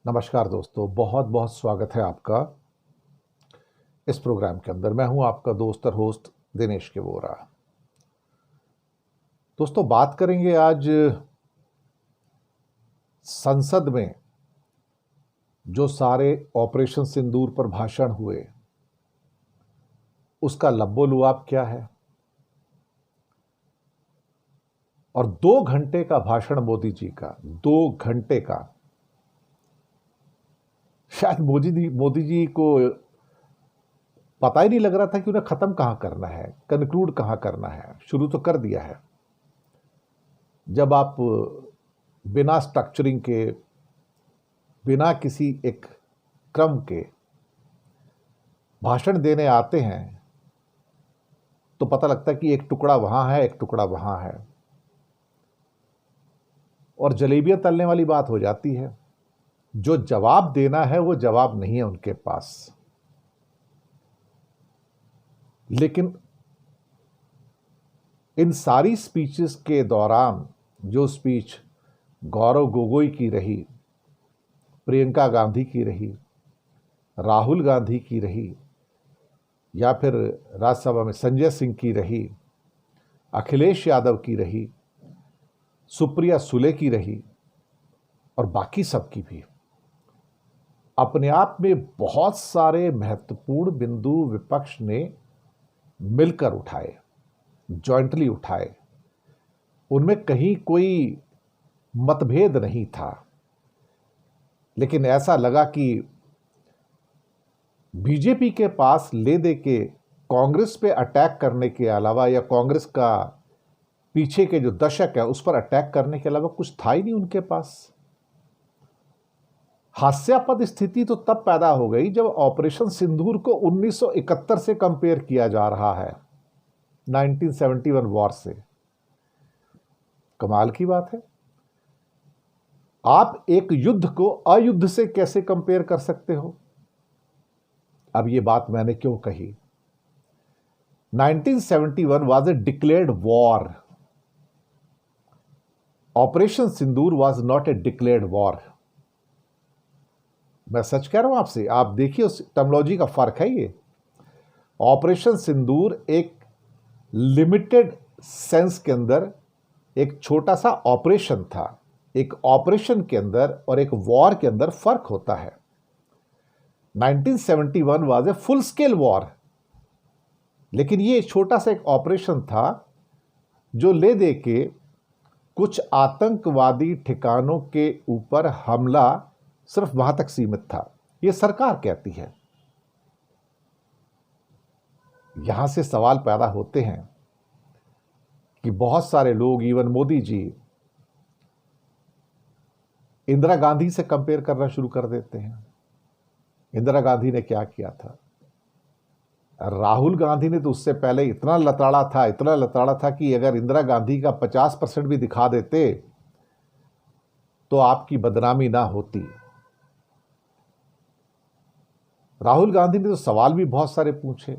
नमस्कार दोस्तों, बहुत बहुत स्वागत है आपका इस प्रोग्राम के अंदर। मैं हूं आपका दोस्त और होस्ट दिनेश के वोरा। दोस्तों, बात करेंगे आज संसद में जो सारे ऑपरेशन सिंदूर पर भाषण हुए उसका लब्बो-लुआब क्या है। और 2 घंटे का भाषण मोदी जी का, 2 घंटे का। शायद मोदी जी को पता ही नहीं लग रहा था कि उन्हें खत्म कहां करना है, कंक्लूड कहां करना है। शुरू तो कर दिया है। जब आप बिना स्ट्रक्चरिंग के, बिना किसी एक क्रम के भाषण देने आते हैं तो पता लगता है कि एक टुकड़ा वहां है, एक टुकड़ा वहां है, और जलेबियां तलने वाली बात हो जाती है। जो जवाब देना है वो जवाब नहीं है उनके पास। लेकिन इन सारी स्पीचेस के दौरान जो स्पीच गौरव गोगोई की रही, प्रियंका गांधी की रही, राहुल गांधी की रही, या फिर राज्यसभा में संजय सिंह की रही, अखिलेश यादव की रही, सुप्रिया सुले की रही, और बाकी सब की भी, अपने आप में बहुत सारे महत्वपूर्ण बिंदु विपक्ष ने मिलकर उठाए, जॉइंटली उठाए। उनमें कहीं कोई मतभेद नहीं था। लेकिन ऐसा लगा कि बीजेपी के पास ले दे के कांग्रेस पे अटैक करने के अलावा, या कांग्रेस का पीछे के जो दशक है उस पर अटैक करने के अलावा कुछ था ही नहीं उनके पास। हास्यास्पद स्थिति तो तब पैदा हो गई जब ऑपरेशन सिंदूर को 1971 से कंपेयर किया जा रहा है, 1971 वॉर से। कमाल की बात है। आप एक युद्ध को अयुद्ध से कैसे कंपेयर कर सकते हो? अब ये बात मैंने क्यों कही? 1971 was a declared war. Operation Sindoor was not a declared war. मैं सच कह रहा हूं आपसे, आप देखिए उस टर्मिनोलॉजी का फर्क है। ये ऑपरेशन सिंदूर एक लिमिटेड सेंस के अंदर एक छोटा सा ऑपरेशन था। एक ऑपरेशन के अंदर और एक वॉर के अंदर फर्क होता है। 1971 was a full scale war, लेकिन ये छोटा सा एक ऑपरेशन था जो ले दे के कुछ आतंकवादी ठिकानों के ऊपर हमला सिर्फ वहां तक सीमित था। यह सरकार कहती है। यहां से सवाल पैदा होते हैं कि बहुत सारे लोग, इवन मोदी जी, इंदिरा गांधी से कंपेयर करना शुरू कर देते हैं। इंदिरा गांधी ने क्या किया था? राहुल गांधी ने तो उससे पहले इतना लताड़ा था कि अगर इंदिरा गांधी का 50% भी दिखा देते तो आपकी बदनामी ना होती। राहुल गांधी ने तो सवाल भी बहुत सारे पूछे।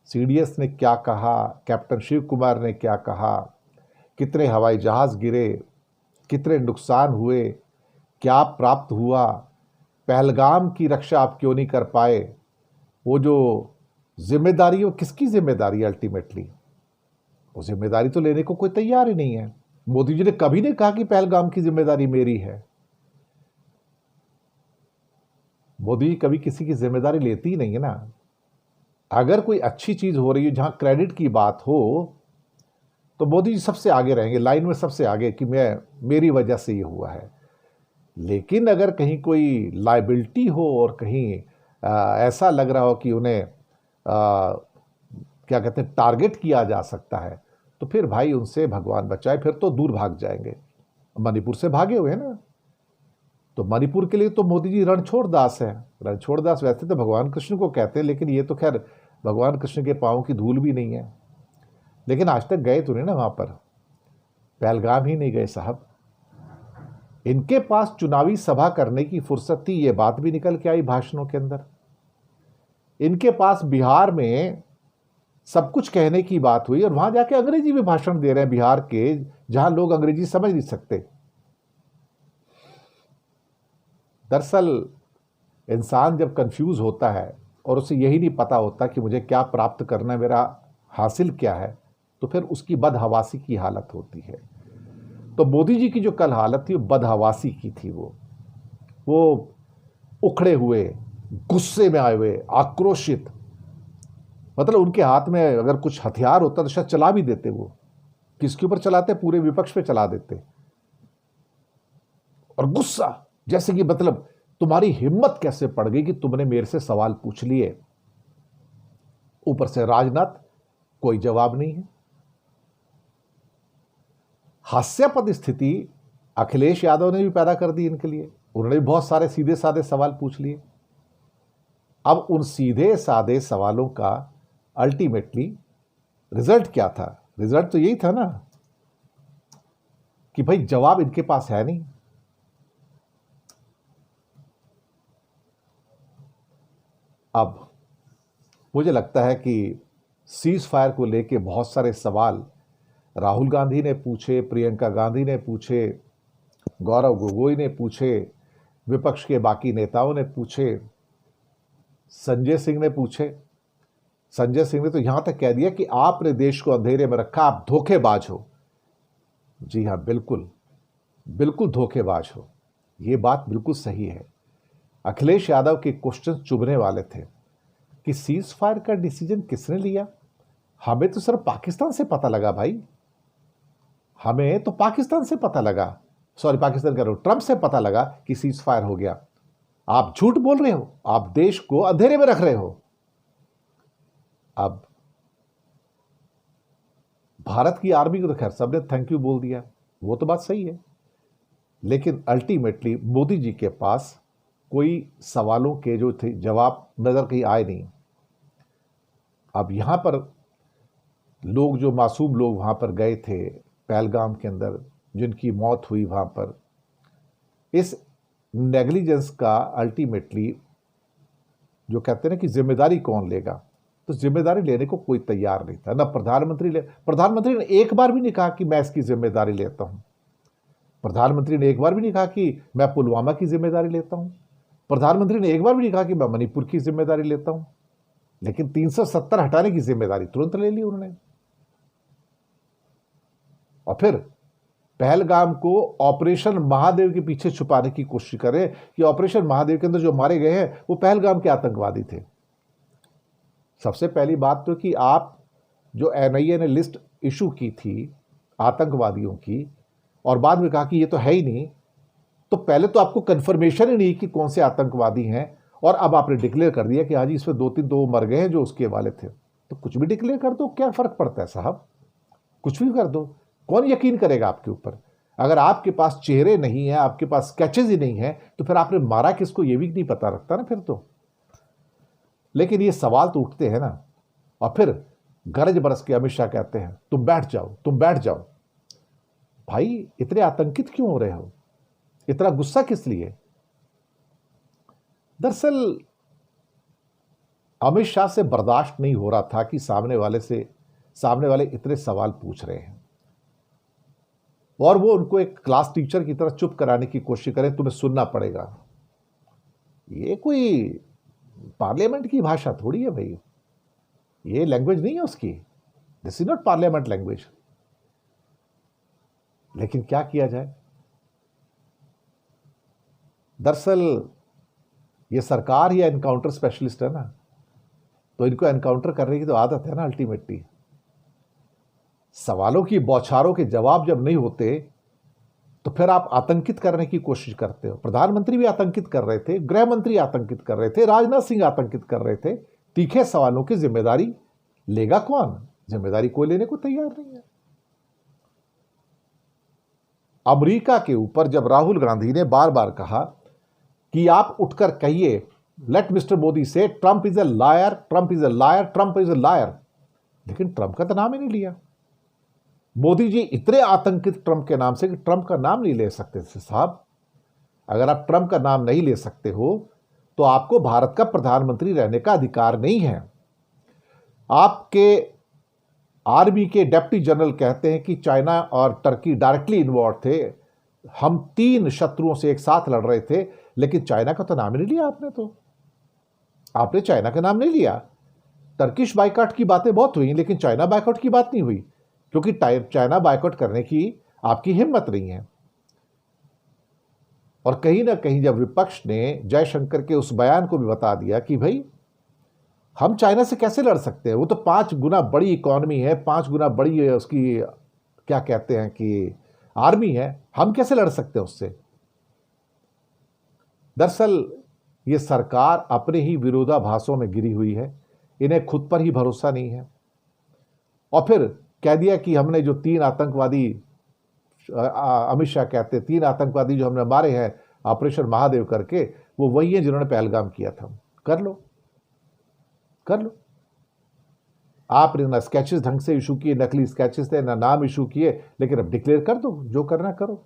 सीडीएस ने क्या कहा, कैप्टन शिव कुमार ने क्या कहा, कितने हवाई जहाज गिरे, कितने नुकसान हुए, क्या प्राप्त हुआ, पहलगाम की रक्षा आप क्यों नहीं कर पाए, वो जो जिम्मेदारी, वो किसकी जिम्मेदारी? अल्टीमेटली वो जिम्मेदारी तो लेने को कोई तैयार ही नहीं है। मोदी जी ने कभी नहीं कहा कि पहलगाम की जिम्मेदारी मेरी है। मोदी जी कभी किसी की जिम्मेदारी लेती ही नहीं है ना। अगर कोई अच्छी चीज हो रही है, जहां क्रेडिट की बात हो, तो मोदी जी सबसे आगे रहेंगे, लाइन में सबसे आगे, कि मेरी वजह से ये हुआ है। लेकिन अगर कहीं कोई लायबिलिटी हो और कहीं ऐसा लग रहा हो कि उन्हें क्या कहते हैं, टारगेट किया जा सकता है, तो फिर भाई उनसे भगवान बचाए, फिर तो दूर भाग जाएंगे। मणिपुर से भागे हुए हैं ना, तो मणिपुर के लिए तो मोदी जी रणछोड़ दास है। रणछोड़ दास वैसे तो भगवान कृष्ण को कहते हैं, लेकिन ये तो खैर भगवान कृष्ण के पांव की धूल भी नहीं है। लेकिन आज तक गए तो नहीं ना वहां पर, पहलगाम ही नहीं गए साहब। इनके पास चुनावी सभा करने की फुर्सत थी, ये बात भी निकल के आई भाषणों के अंदर। इनके पास बिहार में सब कुछ कहने की बात हुई, और वहां जाके अंग्रेजी में भाषण दे रहे हैं बिहार के, जहां लोग अंग्रेजी समझ नहीं सकते। दरअसल इंसान जब कंफ्यूज होता है और उसे यही नहीं पता होता कि मुझे क्या प्राप्त करना है, मेरा हासिल क्या है, तो फिर उसकी बदहवासी की हालत होती है। तो मोदी जी की जो कल हालत थी वो बदहवासी की थी। वो उखड़े हुए, गुस्से में आए हुए, आक्रोशित, मतलब उनके हाथ में अगर कुछ हथियार होता तो शायद चला भी देते। वो किसके ऊपर चलाते? पूरे विपक्ष पे चला देते। और गुस्सा, जैसे कि मतलब तुम्हारी हिम्मत कैसे पड़ गई कि तुमने मेरे से सवाल पूछ लिए। ऊपर से राजनाथ, कोई जवाब नहीं है। हास्यास्पद स्थिति अखिलेश यादव ने भी पैदा कर दी इनके लिए। उन्होंने भी बहुत सारे सीधे साधे सवाल पूछ लिए। अब उन सीधे साधे सवालों का अल्टीमेटली रिजल्ट क्या था? रिजल्ट तो यही था ना कि भाई जवाब इनके पास है नहीं। अब मुझे लगता है कि सीज फायर को लेके बहुत सारे सवाल राहुल गांधी ने पूछे, प्रियंका गांधी ने पूछे, गौरव गोगोई ने पूछे, विपक्ष के बाकी नेताओं ने पूछे, संजय सिंह ने पूछे। संजय सिंह ने तो यहां तक कह दिया कि आपने देश को अंधेरे में रखा, आप धोखेबाज हो। जी हां, बिल्कुल बिल्कुल धोखेबाज हो। यह बात बिल्कुल सही है। अखिलेश यादव के क्वेश्चन चुभने वाले थे कि सीज फायर का डिसीजन किसने लिया। हमें तो सिर्फ पाकिस्तान से पता लगा भाई, हमें तो पाकिस्तान से पता लगा, सॉरी पाकिस्तान कह रहा हूं, ट्रंप से पता लगा कि सीज फायर हो गया। आप झूठ बोल रहे हो, आप देश को अंधेरे में रख रहे हो। अब भारत की आर्मी को तो खैर सबने थैंक यू बोल दिया, वो तो बात सही है, लेकिन अल्टीमेटली मोदी जी के पास कोई सवालों के जो थे जवाब नजर कहीं आए नहीं। अब यहां पर लोग, जो मासूम लोग वहां पर गए थे पहलगाम के अंदर, जिनकी मौत हुई वहां पर, इस नेग्लिजेंस का अल्टीमेटली जो कहते हैं ना कि जिम्मेदारी कौन लेगा, तो जिम्मेदारी लेने को कोई तैयार नहीं था। ना प्रधानमंत्री ने एक बार भी नहीं कहा कि मैं इसकी जिम्मेदारी लेता हूं। प्रधानमंत्री ने एक बार भी नहीं कहा कि मैं पुलवामा की जिम्मेदारी लेता हूं। प्रधानमंत्री ने एक बार भी नहीं कहा कि मैं मणिपुर की जिम्मेदारी लेता हूं। लेकिन 370 हटाने की जिम्मेदारी तुरंत ले ली उन्होंने। और फिर पहलगाम को ऑपरेशन महादेव के पीछे छुपाने की कोशिश करें कि ऑपरेशन महादेव के अंदर जो मारे गए हैं वो पहलगाम के आतंकवादी थे। सबसे पहली बात तो कि आप जो एनआईए ने लिस्ट इशू की थी आतंकवादियों की और बाद में कहा कि ये तो है ही नहीं, तो पहले तो आपको कंफर्मेशन ही नहीं कि कौन से आतंकवादी हैं, और अब आपने डिक्लेयर कर दिया कि हाँ जी इसमें दो मर गए हैं जो उसके वाले थे। तो कुछ भी डिक्लेयर कर दो, क्या फर्क पड़ता है साहब, कुछ भी कर दो। कौन यकीन करेगा आपके ऊपर? अगर आपके पास चेहरे नहीं है, आपके पास स्केचेस ही नहीं है, तो फिर आपने मारा किसको ये भी नहीं पता रखता ना फिर तो। लेकिन ये सवाल तो उठते हैं ना। और फिर गरज बरस के अमित शाह कहते हैं तुम बैठ जाओ, तुम बैठ जाओ। भाई इतने आतंकित क्यों हो रहे हो? इतना गुस्सा किस लिए? दरअसल अमित शाह से बर्दाश्त नहीं हो रहा था कि सामने वाले इतने सवाल पूछ रहे हैं और वो उनको एक क्लास टीचर की तरह चुप कराने की कोशिश करें, तुम्हें सुनना पड़ेगा। ये कोई पार्लियामेंट की भाषा थोड़ी है भाई, ये लैंग्वेज नहीं है उसकी। This is not parliament language. लेकिन क्या किया जाए, दरअसल ये सरकार या एनकाउंटर स्पेशलिस्ट है ना, तो इनको एनकाउंटर करने की तो आदत है ना। अल्टीमेटली सवालों की बौछारों के जवाब जब नहीं होते तो फिर आप आतंकित करने की कोशिश करते हो। प्रधानमंत्री भी आतंकित कर रहे थे, गृह मंत्री आतंकित कर रहे थे, राजनाथ सिंह आतंकित कर रहे थे। तीखे सवालों की जिम्मेदारी लेगा कौन? जिम्मेदारी कोई लेने को तैयार नहीं है। अमेरिका के ऊपर जब राहुल गांधी ने बार बार कहा कि आप उठकर कहिए, लेट मिस्टर मोदी से Trump is a liar, Trump is a liar, Trump is a liar, लेकिन ट्रंप का तो नाम ही नहीं लिया। मोदी जी इतने आतंकित ट्रंप के नाम से कि ट्रंप का नाम नहीं ले सकते थे साहब। अगर आप ट्रंप का नाम नहीं ले सकते हो तो आपको भारत का प्रधानमंत्री रहने का अधिकार नहीं है। आपके आर्मी के डिप्टी जनरल कहते हैं कि चाइना और टर्की डायरेक्टली इन्वॉल्व थे हम 3 शत्रुओं से एक साथ लड़ रहे थे, लेकिन चाइना का तो नाम ही नहीं लिया आपने। तो आपने चाइना का नाम नहीं लिया। टर्किश बाइकआउट की बातें बहुत हुई, लेकिन चाइना बाइकआउट की बात नहीं हुई, क्योंकि चाइना बाइकआउट करने की आपकी हिम्मत नहीं है। और कहीं ना कहीं जब विपक्ष ने जयशंकर के उस बयान को भी बता दिया कि भाई हम चाइना से कैसे लड़ सकते हैं, वो तो 5 गुना बड़ी इकॉनमी है, 5 गुना बड़ी उसकी क्या कहते हैं कि आर्मी है, हम कैसे लड़ सकते हैं उससे। दरअसल ये सरकार अपने ही विरोधाभासों में गिरी हुई है, इन्हें खुद पर ही भरोसा नहीं है। और फिर कह दिया कि हमने जो 3 आतंकवादी, अमित शाह कहते हैं 3 आतंकवादी जो हमने मारे हैं ऑपरेशन महादेव करके, वो वही है जिन्होंने पहलगाम किया था। कर लो, कर लो। आपने ना स्केचेस ढंग से इशू किए, नकली स्केचेस थे, ना नाम इशू किए, लेकिन अब डिक्लेयर कर दो, जो करना करो।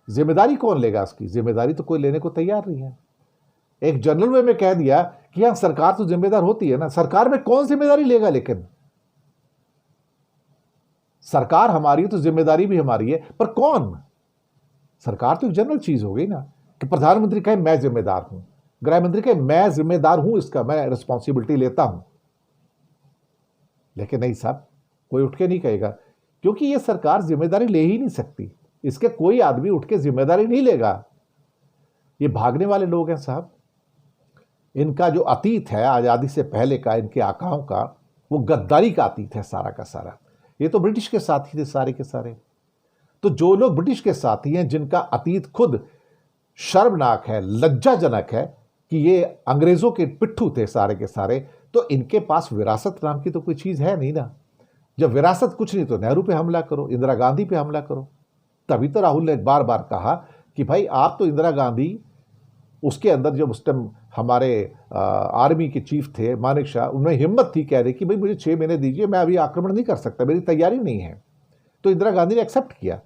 जिम्मेदारी कौन लेगा उसकी? जिम्मेदारी तो कोई लेने को तैयार नहीं है। एक जनरल वे में कह दिया कि हाँ सरकार तो जिम्मेदार होती है ना, सरकार में कौन जिम्मेदारी लेगा? लेकिन सरकार हमारी है तो जिम्मेदारी भी हमारी है, पर कौन? सरकार तो एक जनरल चीज हो गई ना, कि प्रधानमंत्री कहे मैं जिम्मेदार हूं, गृह मंत्री कहे मैं जिम्मेदार हूं, इसका मैं रिस्पॉन्सिबिलिटी लेता हूं। लेकिन नहीं साहब, कोई उठ के नहीं कहेगा, क्योंकि यह सरकार जिम्मेदारी ले ही नहीं सकती। इसके कोई आदमी उठ के जिम्मेदारी नहीं लेगा। ये भागने वाले लोग हैं साहब। इनका जो अतीत है आजादी से पहले का, इनके आकाओं का, वो गद्दारी का अतीत है सारा का सारा। ये तो ब्रिटिश के साथी थे सारे के सारे। तो जो लोग ब्रिटिश के साथी हैं, जिनका अतीत खुद शर्मनाक है, लज्जाजनक है कि ये अंग्रेजों के पिट्ठू थे सारे के सारे, तो इनके पास विरासत नाम की तो कोई चीज है नहीं ना। जब विरासत कुछ नहीं तो नेहरू पे हमला करो, इंदिरा गांधी पे हमला करो। तभी तो राहुल ने बार बार कहा कि भाई आप तो इंदिरा गांधी, उसके अंदर जब उस टाइम हमारे आर्मी के चीफ थे मानेक शाह, उनमें हिम्मत थी कह रहे कि भाई मुझे 6 महीने दीजिए, मैं अभी आक्रमण नहीं कर सकता, मेरी तैयारी नहीं है। तो इंदिरा गांधी ने एक्सेप्ट किया।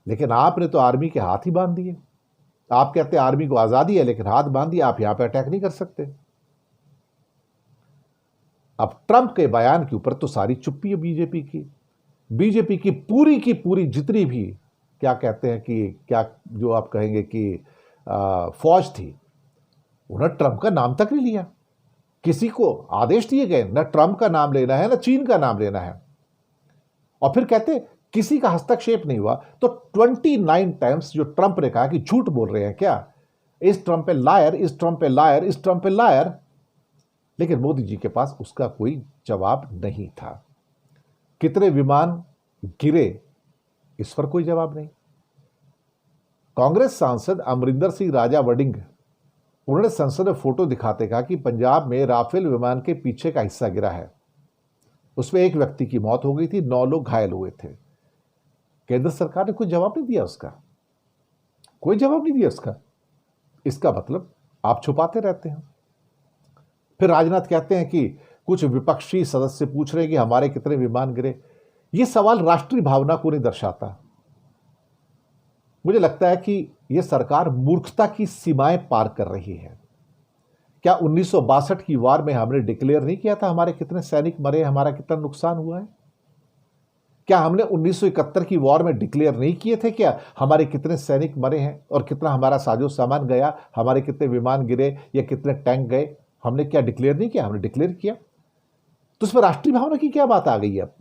लेकिन आपने तो आर्मी के हाथ ही बांध दिए। आप कहते हैं आर्मी को आजादी है, लेकिन हाथ बांध दिए, आप यहां पे अटैक नहीं कर सकते। अब ट्रंप के बयान के ऊपर तो सारी चुप्पी है बीजेपी की। बीजेपी की पूरी जितनी भी क्या कहते हैं कि क्या जो आप कहेंगे कि फौज थी, उन्होंने ट्रंप का नाम तक नहीं लिया। किसी को आदेश दिए गए न ट्रंप का नाम लेना है, न चीन का नाम लेना है। और फिर कहते किसी का हस्तक्षेप नहीं हुआ। तो 29 टाइम्स जो ट्रंप ने कहा कि झूठ बोल रहे हैं क्या, इस ट्रंप पे लायर, इस ट्रंप पे लायर, इस ट्रंप पे लायर। लेकिन मोदी जी के पास उसका कोई जवाब नहीं था। कितने विमान गिरे, इस पर कोई जवाब नहीं। कांग्रेस सांसद अमरिंदर सिंह राजा वडिंग, उन्होंने संसद में फोटो दिखाते कहा कि पंजाब में राफेल विमान के पीछे का हिस्सा गिरा है, उसमें एक व्यक्ति की मौत हो गई थी, 9 लोग घायल हुए थे। केंद्र सरकार ने कोई जवाब नहीं दिया उसका, कोई जवाब नहीं दिया उसका। इसका मतलब आप छुपाते रहते हैं। फिर राजनाथ कहते हैं कि कुछ विपक्षी सदस्य पूछ रहे हैं कि हमारे कितने विमान गिरे। यह सवाल राष्ट्रीय भावना को नहीं दर्शाता। मुझे लगता है कि यह सरकार मूर्खता की सीमाएं पार कर रही है। क्या 1962 की वार में हमने डिक्लेयर नहीं किया था हमारे कितने सैनिक मरे, हमारा कितना नुकसान हुआ है? क्या हमने 1971 की वॉर में डिक्लेयर नहीं किए थे क्या हमारे कितने सैनिक मरे हैं और कितना हमारा साजो सामान गया, हमारे कितने विमान गिरे या कितने टैंक गए? हमने क्या डिक्लेयर नहीं किया? हमने डिक्लेयर किया। तो उसमें राष्ट्रीय भावना की क्या बात आ गई है? अब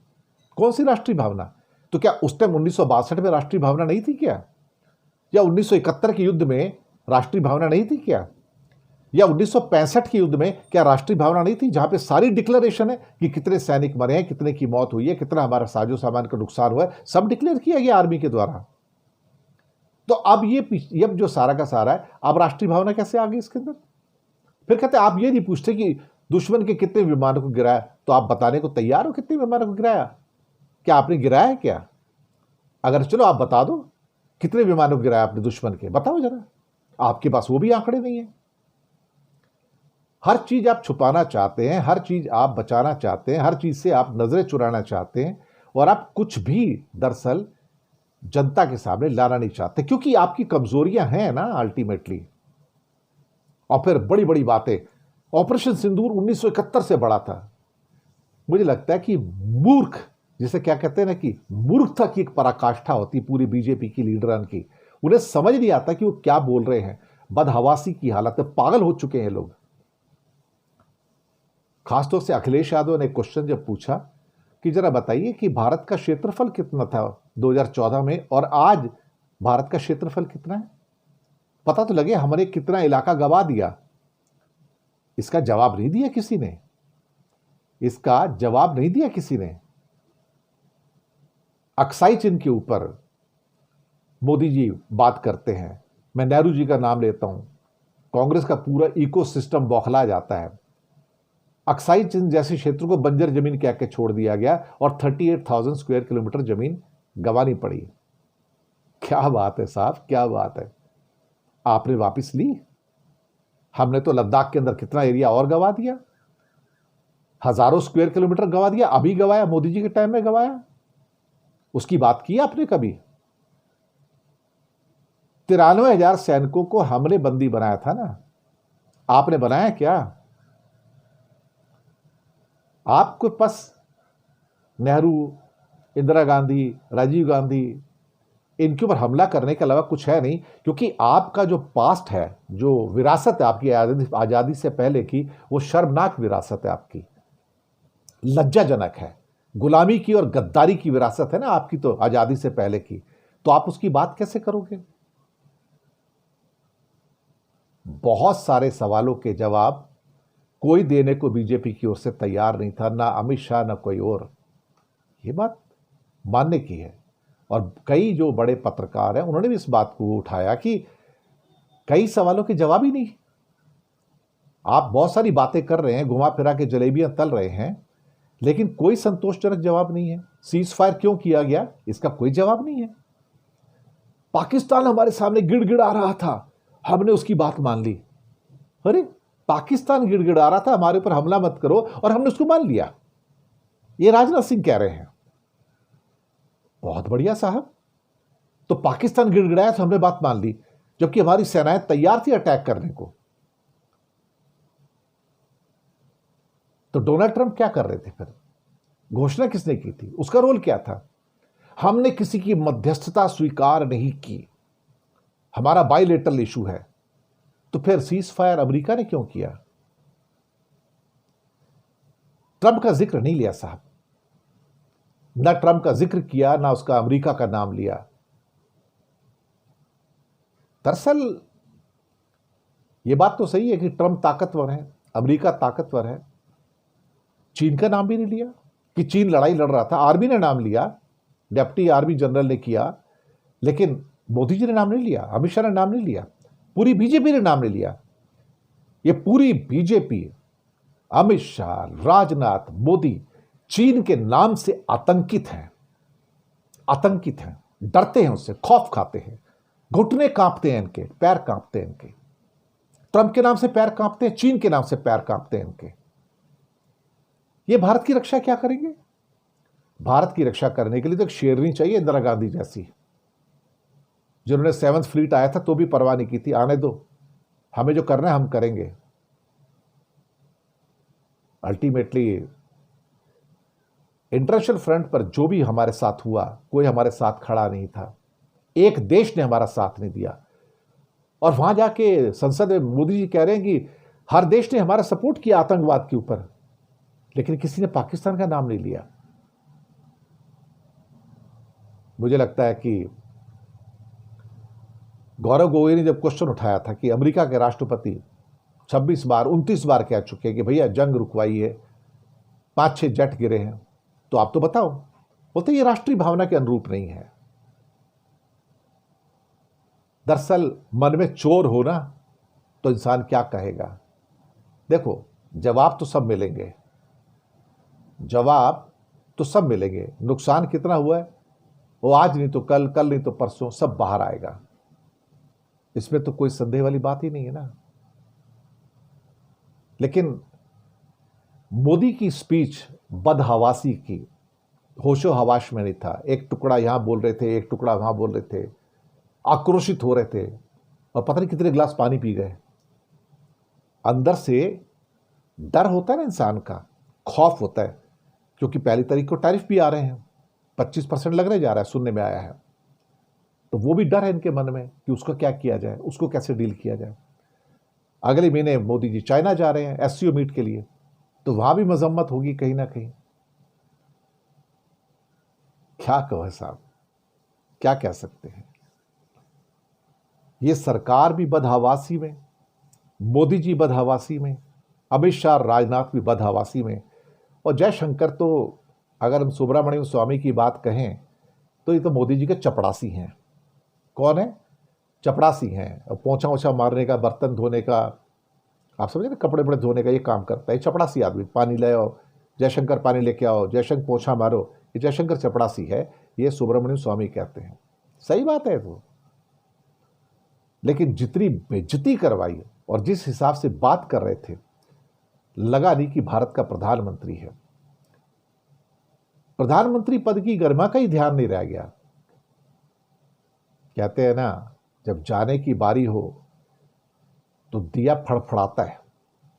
कौन सी राष्ट्रीय भावना? तो क्या उस टाइम 1962 में राष्ट्रीय भावना नहीं थी क्या? या 1971 के युद्ध में राष्ट्रीय भावना नहीं थी क्या? या 1965 के युद्ध में क्या राष्ट्रीय भावना नहीं थी, जहां पे सारी डिक्लेरेशन है कि कितने सैनिक मरे हैं, कितने की मौत हुई है, कितना हमारा साजो सामान का नुकसान हुआ है, सब डिक्लेयर किया गया आर्मी के द्वारा। तो अब ये जो सारा का सारा है, अब राष्ट्रीय भावना कैसे आ गई इसके अंदर? फिर कहते आप ये नहीं पूछते कि दुश्मन के कितने विमानों को गिराया, तो आप बताने को तैयार हो कितने विमानों को गिराया? क्या आपने गिराया है क्या? अगर चलो आप बता दो कितने विमानों को गिराया आपने दुश्मन के, बताओ जरा। आपके पास वो भी आंकड़े नहीं है। हर चीज आप छुपाना चाहते हैं, हर चीज आप बचाना चाहते हैं, हर चीज से आप नजरें चुराना चाहते हैं, और आप कुछ भी दरअसल जनता के सामने लाना नहीं चाहते, क्योंकि आपकी कमजोरियां हैं ना अल्टीमेटली। और फिर बड़ी बड़ी बातें, ऑपरेशन सिंदूर 1971 से बड़ा था। मुझे लगता है कि मूर्ख जिसे क्या कहते हैं ना कि मूर्खता की एक पराकाष्ठा होती है पूरी बीजेपी की लीडरन की। उन्हें समझ नहीं आता कि वो क्या बोल रहे हैं। बदहवासी की हालत है, पागल हो चुके हैं लोग। खासतौर से अखिलेश यादव ने क्वेश्चन जब पूछा कि जरा बताइए कि भारत का क्षेत्रफल कितना था 2014 में और आज भारत का क्षेत्रफल कितना है, पता तो लगे हमने कितना इलाका गंवा दिया। इसका जवाब नहीं दिया किसी ने, इसका जवाब नहीं दिया किसी ने। अक्साई चिन्ह के ऊपर मोदी जी बात करते हैं, मैं नेहरू जी का नाम लेता हूं, कांग्रेस का पूरा इकोसिस्टम बौखला जाता है। अक्साई चिन्ह जैसे क्षेत्र को बंजर जमीन कह के छोड़ दिया गया और 38,000 स्क्वायर किलोमीटर जमीन गंवानी पड़ी। क्या बात है साहब, क्या बात है। आपने वापस ली। हमने तो लद्दाख के अंदर कितना एरिया और गंवा दिया, हजारों स्क्वायर किलोमीटर गंवा दिया। अभी गंवाया, मोदी जी के टाइम में गंवाया। उसकी बात की आपने कभी? 93,000 सैनिकों को हमने बंदी बनाया था ना, आपने बनाया क्या? आपको बस नेहरू, इंदिरा गांधी, राजीव गांधी, इनके ऊपर हमला करने के अलावा कुछ है नहीं, क्योंकि आपका जो पास्ट है, जो विरासत है आपकी आज़ादी से पहले की, वो शर्मनाक विरासत है आपकी, लज्जाजनक है। गुलामी की और गद्दारी की विरासत है ना आपकी तो आज़ादी से पहले की, तो आप उसकी बात कैसे करोगे? बहुत सारे सवालों के जवाब कोई देने को बीजेपी की ओर से तैयार नहीं था, ना अमित शाह ना कोई और। ये बात मानने की है। और कई जो बड़े पत्रकार हैं उन्होंने भी इस बात को उठाया कि कई सवालों के जवाब ही नहीं। आप बहुत सारी बातें कर रहे हैं, घुमा फिरा के जलेबियां तल रहे हैं, लेकिन कोई संतोषजनक जवाब नहीं है। सीज फायर क्यों किया गया, इसका कोई जवाब नहीं है। पाकिस्तान हमारे सामने गिड़गिड़ा रहा था, हमने उसकी बात मान ली। अरे पाकिस्तान गिड़गिड़ा रहा था हमारे ऊपर हमला मत करो, और हमने उसको मान लिया। ये राजनाथ सिंह कह रहे हैं। बहुत बढ़िया साहब, तो पाकिस्तान गिड़गिड़ाया तो हमने बात मान ली, जबकि हमारी सेनाएं तैयार थी अटैक करने को। तो डोनाल्ड ट्रंप क्या कर रहे थे फिर? घोषणा किसने की थी? उसका रोल क्या था? हमने किसी की मध्यस्थता स्वीकार नहीं की, हमारा बायलेटरल इशू है। तो फिर सीज फायर अमेरिका ने क्यों किया? ट्रंप का जिक्र नहीं लिया साहब, ना ट्रंप का जिक्र किया, ना उसका अमेरिका का नाम लिया। दरअसल यह बात तो सही है कि ट्रंप ताकतवर है, अमेरिका ताकतवर है। चीन का नाम भी नहीं लिया कि चीन लड़ाई लड़ रहा था। आर्मी ने नाम लिया, डिप्टी आर्मी जनरल ने किया, लेकिन मोदी जी ने नाम नहीं लिया, अमित शाह ने नाम नहीं लिया, पूरी बीजेपी ने नाम नहीं लिया। ये पूरी बीजेपी, अमित शाह, राजनाथ, मोदी चीन के नाम से आतंकित हैं, आतंकित हैं, डरते हैं उससे, खौफ खाते हैं, घुटने कांपते हैं इनके, पैर कांपते हैं इनके। ट्रंप के नाम से पैर कांपते हैं, चीन के नाम से पैर कांपते हैं इनके। ये भारत की रक्षा क्या करेंगे? भारत की रक्षा करने के लिए तो एक शेरनी चाहिए, इंदिरा गांधी जैसी, जिन्होंने 7th फ्लीट आया था तो भी परवाह नहीं की थी, आने दो, हमें जो करना है हम करेंगे। अल्टीमेटली इंटरनेशनल फ्रंट पर जो भी हमारे साथ हुआ, कोई हमारे साथ खड़ा नहीं था, एक देश ने हमारा साथ नहीं दिया। और वहां जाके संसद में मोदी जी कह रहे हैं कि हर देश ने हमारा सपोर्ट किया आतंकवाद के ऊपर, लेकिन किसी ने पाकिस्तान का नाम नहीं लिया। मुझे लगता है कि गौरव गोगोई ने जब क्वेश्चन उठाया था कि अमेरिका के राष्ट्रपति 26 बार 29 बार कह चुके हैं कि भैया जंग रुकवाइए, 5-6 जेट गिरे हैं, तो आप तो बताओ, बोलते ये राष्ट्रीय भावना के अनुरूप नहीं है। दरअसल मन में चोर हो ना तो इंसान क्या कहेगा? देखो, जवाब तो सब मिलेंगे, जवाब तो सब मिलेंगे। नुकसान कितना हुआ है वो आज नहीं तो कल, कल नहीं तो परसों सब बाहर आएगा, इसमें तो कोई संदेह वाली बात ही नहीं है ना। लेकिन मोदी की स्पीच बदहवासी की, होशो हवाश में नहीं था। एक टुकड़ा यहां बोल रहे थे, एक टुकड़ा वहां बोल रहे थे, आक्रोशित हो रहे थे, और पता नहीं कितने गिलास पानी पी गए। अंदर से डर होता है ना इंसान का, खौफ होता है, क्योंकि पहली तारीख को टैरिफ भी आ रहे हैं। 25% लगने जा रहा है, सुनने में आया है। तो वो भी डर है इनके मन में कि उसको क्या किया जाए, उसको कैसे डील किया जाए। अगले महीने मोदी जी चाइना जा रहे हैं एससीओ मीट के लिए, तो वहां भी मजम्मत होगी कहीं ना कहीं। क्या कहो साहब, क्या कह सकते हैं। ये सरकार भी बदहवासी में, मोदी जी बदहवासी में, अमित शाह राजनाथ भी बदहवासी में, और जयशंकर तो, अगर हम सुब्रमण्यम स्वामी की बात कहें तो ये तो मोदी जी के चपड़ासी हैं। कौन है? चपड़ासी हैं। और पोंछा ओछा मारने का, बर्तन धोने का, आप समझे ना, कपड़े बड़े धोने का ये काम करता है। चपड़ासी आदमी, पानी ले आओ जयशंकर, पानी लेके आओ जयशंकर, पोछा मारो, ये जयशंकर चपड़ासी है, ये सुब्रमण्यम स्वामी कहते हैं। सही बात है वो। लेकिन जितनी बेइज्जती करवाई और जिस हिसाब से बात कर रहे थे, लगा नहीं कि भारत का प्रधानमंत्री है। प्रधानमंत्री पद की गरिमा का ही ध्यान नहीं रह गया। कहते हैं ना, जब जाने की बारी हो तो दिया फड़फड़ाता है।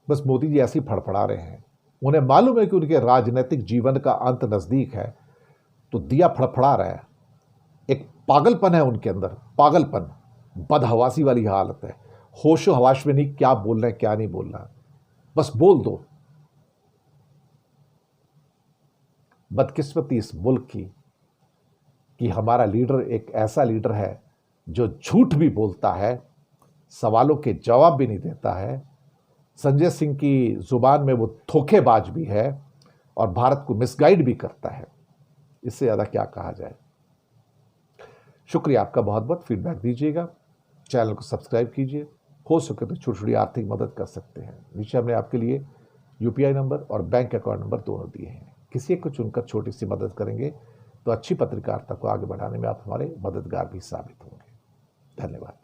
बस मोदी जी ऐसे ही फड़फड़ा रहे हैं। उन्हें मालूम है कि उनके राजनीतिक जीवन का अंत नजदीक है, तो दिया फड़फड़ा रहा है। एक पागलपन है उनके अंदर, पागलपन, बदहवासी वाली हालत है। होशो हवाश में नहीं, क्या बोलना है क्या नहीं बोलना, बस बोल दो। बदकिस्मती इस मुल्क की कि हमारा लीडर एक ऐसा लीडर है जो झूठ भी बोलता है, सवालों के जवाब भी नहीं देता है। संजय सिंह की जुबान में वो धोखेबाज भी है और भारत को मिसगाइड भी करता है। इससे ज़्यादा क्या कहा जाए। शुक्रिया आपका, बहुत बहुत फीडबैक दीजिएगा, चैनल को सब्सक्राइब कीजिए। हो सके तो छोटी छोटी आर्थिक मदद कर सकते हैं। नीचे हमने आपके लिए यूपीआई नंबर और बैंक अकाउंट नंबर दोनों दिए हैं। किसी एक को चुनकर छोटी सी मदद करेंगे तो अच्छी पत्रकारिता को आगे बढ़ाने में आप हमारे मददगार भी साबित होंगे। धन्यवाद।